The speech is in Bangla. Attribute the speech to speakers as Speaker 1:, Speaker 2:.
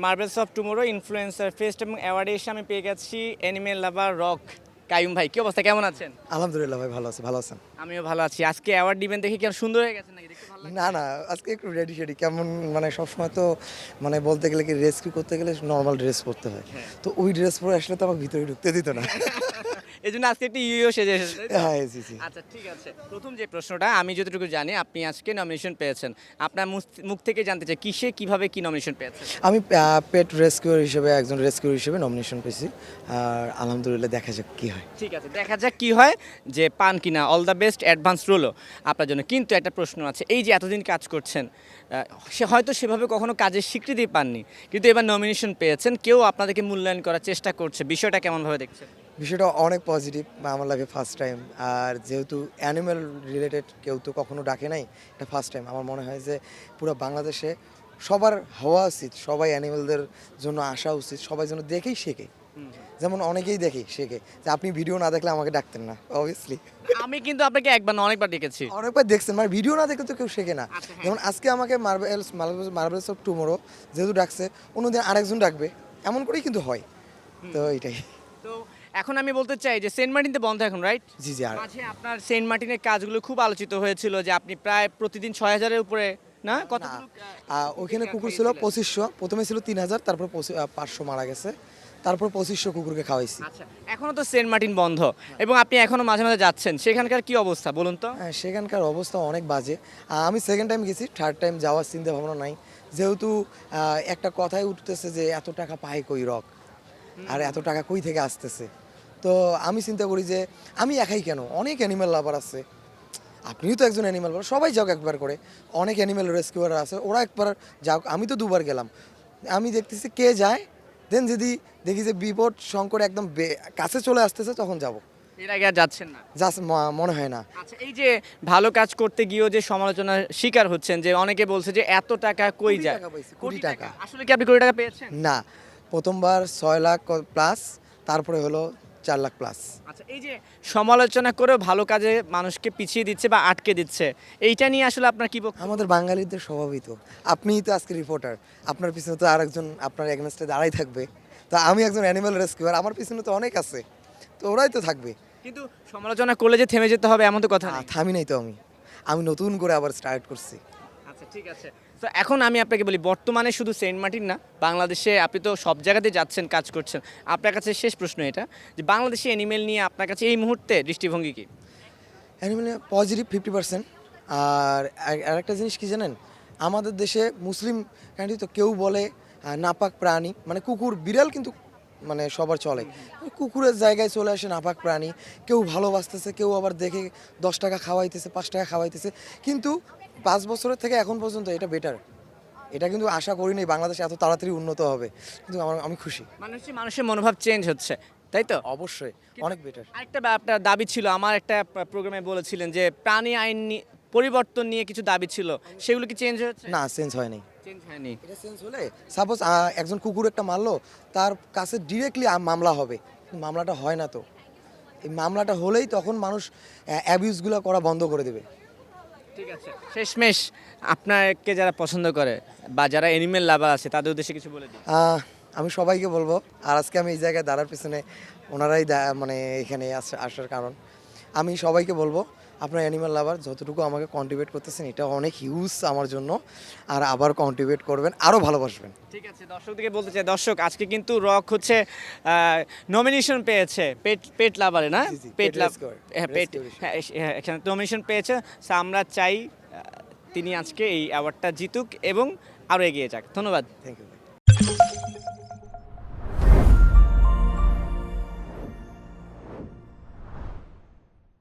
Speaker 1: Marbles of tomorrow influencer fest এবং অ্যাওয়ার্ডে এসে আমি পেয়ে গেছি অ্যানিমেল লাভার রক কাইয়ুম ভাই। কি অবস্থা, কেমন আছেন?
Speaker 2: আলহামদুলিল্লাহ ভাই, ভালো আছে, ভালো আছেন?
Speaker 1: আমিও ভালো আছি। আজকে অ্যাওয়ার্ড দিবেন দেখে কি আর সুন্দর হয়ে গেছেন নাকি? দেখতে ভালো লাগছে?
Speaker 2: না না, আজকে একটু রেডি শেডি কেমন, মানে সবসময় তো মানে বলতে গেলে কি রেস্কিউ করতে গেলে নর্মাল ড্রেস পরতে হয়।
Speaker 1: হ্যাঁ।
Speaker 2: তো ওই ড্রেস পরে আসলে তো আমার ভিতরে ঢুকতে দিত না।
Speaker 1: এই জন্য আজকে একটু ইউইও সেজে এসেছে, তাই তো?
Speaker 2: হ্যাঁ, জি জি।
Speaker 1: আচ্ছা ঠিক আছে, প্রথম যে প্রশ্নটা আমি যতটুকু জানি আপনি আজকে নমিনেশন পেয়েছেন। আপনার মুখ থেকে জানতে চাই কিসে কিভাবে কি নমিনেশন পেয়েছেন?
Speaker 2: আমি পেট রেস্কিউর হিসেবে, একজন রেস্কিউর হিসেবে নমিনেশন পেয়েছি। আর আলহামদুলিল্লাহ, দেখা যাক কি হয়।
Speaker 1: ঠিক আছে, দেখা যাক কি হয়, যে পান কিনা। অল দ্য বেস্ট, অ্যাডভান্স রোলও আপনার জন্য। কিন্তু একটা প্রশ্ন আছে, এই যে এতদিন কাজ করছেন, সে হয়তো সেভাবে কখনো কাজের স্বীকৃতি পাননি, কিন্তু এবার নমিনেশন পেয়েছেন, কেউ আপনাদেরকে মূল্যায়ন করার চেষ্টা করছে, বিষয়টা কেমনভাবে দেখছেন?
Speaker 2: বিষয়টা অনেক পজিটিভ, আমার লাইফে ফার্স্ট টাইম। আর যেহেতু অ্যানিম্যাল রিলেটেড কেউ তো কখনো ডাকে নাই, এটা ফার্স্ট টাইম। আমার মনে হয় যে পুরো বাংলাদেশে সবার হওয়া উচিত, সবাই অ্যানিমেলদের জন্য আসা উচিত, সবাই যেন দেখেই শেখে। যেমন অনেকেই দেখি শেখে, যে আপনি ভিডিও না দেখলে আমাকে ডাকতেন না, অবভিয়াসলি।
Speaker 1: আমি কিন্তু আপনাকে একবার না অনেকবার ডেকেছি।
Speaker 2: অনেকবার দেখছেন, মানে ভিডিও না দেখলে তো কেউ শেখে না।
Speaker 1: আচ্ছা, হ্যাঁ।
Speaker 2: যেমন আজকে আমাকে মার্বেলস অফ টুমোরো যেহেতু ডাকছে, অন্যদিন আরেকজন ডাকবে, এমন করেই কিন্তু হয়। তো এইটাই।
Speaker 1: তো এখন আমি বলতে চাই যে সেন্ট মার্টিনতে বন্ধ এখন, রাইট?
Speaker 2: জি জি। আর
Speaker 1: মাঝে আপনার সেন্ট মার্টিনের কাজগুলো খুব আলোচিত হয়েছিল, যে আপনি প্রায় প্রতিদিন ৬,০০০-এর উপরে না কতগুলো
Speaker 2: ওইখানে কুকুর ছিল 2500, প্রথমে ছিল 3000, তারপর 500 মারা গেছে, তারপর 2500 কুকুরকে খাওয়াইছি।
Speaker 1: আচ্ছা, এখনো তো সেন্ট মার্টিন বন্ধ এবং আপনি এখনো মাঝে মাঝে যাচ্ছেন, সেখানকার কি অবস্থা বলুন তো?
Speaker 2: হ্যাঁ, সেখানকার অবস্থা অনেক বাজে। আমি সেকেন্ড টাইম গেছি, থার্ড টাইম যাওয়ার চিন্তা ভাবনা নাই। যেহেতু একটা কথাই উঠতেছে যে এত টাকা পায় কই রক, আর এত টাকা কই থেকে আসতেছে। তো আমি চিন্তা করি যে আমি একাই কেন, অনেক অ্যানিমেল লাভার আছে, আপনিও তো একজন অ্যানিমেল লাভার, সবাই যাক একবার করে। অনেক অ্যানিমেল রেস্কিউয়ার আছে, ওরা একবার যাক, আমি তো দুবার গেলাম। আমি দেখতেছি কে যায়, দেন যদি দেখি যে বিপদ সংকট একদম কাছে চলে আসতেছে, তখন যাব।
Speaker 1: এর আগে আর যাচ্ছেন না?
Speaker 2: জাস্ট মনে হয় না।
Speaker 1: আচ্ছা, এই যে ভালো কাজ করতে গিয়েও যে সমালোচনার শিকার হচ্ছেন, যে অনেকে বলছে যে এত টাকা কই
Speaker 2: কোটি
Speaker 1: যায়?
Speaker 2: টাকা পাইছি,
Speaker 1: কোটি
Speaker 2: কোটি
Speaker 1: টাকা?
Speaker 2: টাকা।
Speaker 1: আসলে কি আপনি কোটি টাকা পেয়েছেন?
Speaker 2: না, প্রথমবার 6 লাখ প্লাস, তারপরে হলো 4 লাখ প্লাস।
Speaker 1: আচ্ছা, এই যে সমালোচনা করেও ভালো কাজে মানুষকে পিছিয়ে দিচ্ছে বা আটকে দিচ্ছে, এইটা নিয়ে আসলে আপনার কি বক্তব্য?
Speaker 2: আমাদের বাঙালিদের স্বভাবই তো। আপনিই তো আজকে রিপোর্টার, আপনার পিছনে তো আরেকজন আপনার এগেনস্টে দাঁড়াই থাকবে। তো আমি একজন অ্যানিমেল রেস্কিউয়ার, আমার পিছনে তো অনেক আছে, তো ওরাই তো থাকবে।
Speaker 1: কিন্তু সমালোচনা করলে যে থেমে যেতে হবে এমন তো কথা নেই।
Speaker 2: থামি নাই তো আমি নতুন করে আবার স্টার্ট করছি।
Speaker 1: আচ্ছা ঠিক আছে, তো এখন আমি আপনাকে বলি, বর্তমানে শুধু সেন্ট মার্টিন না, বাংলাদেশে আপনি তো সব জায়গাতে যাচ্ছেন, কাজ করছেন। আপনার কাছে শেষ প্রশ্ন এটা, যে বাংলাদেশি অ্যানিমেল নিয়ে আপনার কাছে এই মুহূর্তে দৃষ্টিভঙ্গি কি?
Speaker 2: Animal positive 50%। আর আরেকটা জিনিস কি জানেন, আমাদের দেশে মুসলিম কান্ট্রি তো কেউ বলে নাপাক প্রাণী, মানে কুকুর বিড়াল কিন্তু মানে সবার চলে, কুকুরের জায়গায় চলে আসে নাপাক প্রাণী। কেউ ভালোবাসতেছে, কেউ আবার দেখে 10 টাকা খাওয়াইতেছে, 5 টাকা খাওয়াইতেছে। কিন্তু 5 বছরের থেকে এখন পর্যন্ত এটা বেটার। এটা কিন্তু আশা করিনি বাংলাদেশ এত তাড়াতাড়ি উন্নত হবে, কিন্তু আমি খুশি।
Speaker 1: মানুষের মনোভাব চেঞ্জ হচ্ছে, তাই তো?
Speaker 2: অবশ্যই অনেক বেটার।
Speaker 1: আরেকটা আপনার দাবি ছিল, আমার একটা প্রোগ্রামে বলেছিলেন যে প্রাণী আইন পরিবর্তন নিয়ে কিছু দাবি ছিল, সেগুলো কি চেঞ্জ হয়েছে?
Speaker 2: না, চেঞ্জ হয়নি।
Speaker 1: চেঞ্জ হয়নি।
Speaker 2: এটা চেঞ্জ হলে সাপোজ একজন কুকুর একটা মারলো, তার কাছে ডিরেক্টলি মামলা হবে, কিন্তু মামলাটা হয় না। তো এই মামলাটা হলেই তখন মানুষ অ্যাবিউজগুলো করা বন্ধ করে দেবে।
Speaker 1: ঠিক আছে, শেষমেশ আপনাকে যারা পছন্দ করে বা যারা অ্যানিমেল লাভার আছে তাদের উদ্দেশ্যে কিছু বলে দিই।
Speaker 2: আমি সবাইকে বলবো, আর আজকে আমি এই জায়গায় দাঁড়ার পিছনে ওনারাই মানে এখানে আসার কারণ। আমি সবাইকে বলবো, আপনার অ্যানিমাল লাভার যতটুকু আমাকে কন্ট্রিবিউট করতেছেন, এটা অনেক হিউজ আমার জন্য। আর আবার কন্ট্রিবিউট করবেন, আরও ভালোবাসবেন।
Speaker 1: ঠিক আছে, দর্শকদেরকে বলতে চাই, দর্শক আজকে কিন্তু রক হচ্ছে নমিনেশন পেয়েছে পেট পেট লাভারে, না?
Speaker 2: জি, জি,
Speaker 1: পেট
Speaker 2: pet
Speaker 1: লাভ,
Speaker 2: rescuer,
Speaker 1: হ্যাঁ পেট,
Speaker 2: rescue
Speaker 1: হ্যাঁ এখানে নমিনেশন পেয়েছে। So, আমরা চাই তিনি আজকে এই অ্যাওয়ার্ডটা জিতুক এবং আরও এগিয়ে যাক। ধন্যবাদ।
Speaker 2: Thank you.